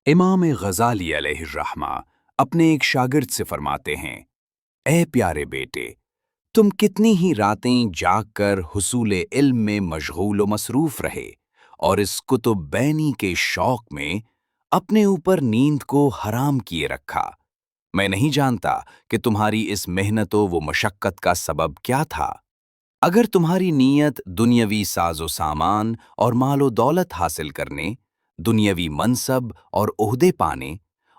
امام غزالی علیہ الرحمہ اپنے ایک شاگرد سے فرماتے ہیں، اے پیارے بیٹے، تم کتنی ہی راتیں جاگ کر حصول علم میں مشغول و مصروف رہے اور اس کتب بینی کے شوق میں اپنے اوپر نیند کو حرام کیے رکھا۔ میں نہیں جانتا کہ تمہاری اس محنت و مشقت کا سبب کیا تھا۔ اگر تمہاری نیت دنیاوی ساز و سامان اور مال و دولت حاصل کرنے، دنیاوی منصب اور عہدے پانے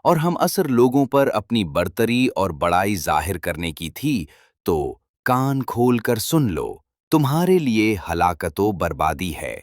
اور ہم عصر لوگوں پر اپنی برتری اور بڑائی ظاہر کرنے کی تھی، تو کان کھول کر سن لو، تمہارے لیے ہلاکت و بربادی ہے۔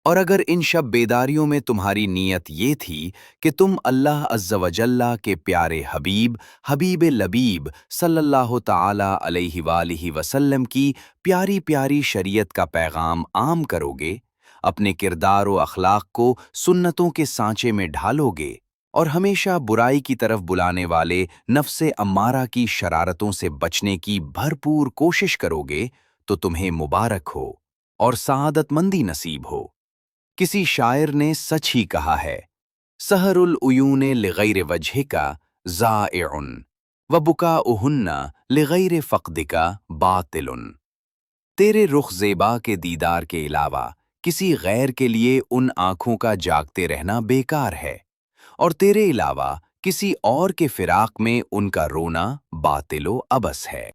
اور اگر ان شب بیداریوں میں تمہاری نیت یہ تھی کہ تم اللہ عز و جل کے پیارے حبیب لبیب صلی اللہ تعالی علیہ وآلہ وسلم کی پیاری پیاری شریعت کا پیغام عام کرو گے، اپنے کردار و اخلاق کو سنتوں کے سانچے میں ڈھالو گے اور ہمیشہ برائی کی طرف بلانے والے نفس امارہ کی شرارتوں سے بچنے کی بھرپور کوشش کرو گے، تو تمہیں مبارک ہو اور سعادت مندی نصیب ہو۔ کسی شاعر نے سچ ہی کہا ہے، سحر العیون لغیر وجہک ضائع وبکاؤہن لغیر فقدک باطل۔ تیرے رخ زیبا کے دیدار کے علاوہ کسی غیر کے لیے ان آنکھوں کا جاگتے رہنا بیکار ہے، اور تیرے علاوہ کسی اور کے فراق میں ان کا رونا باطل و عبث ہے۔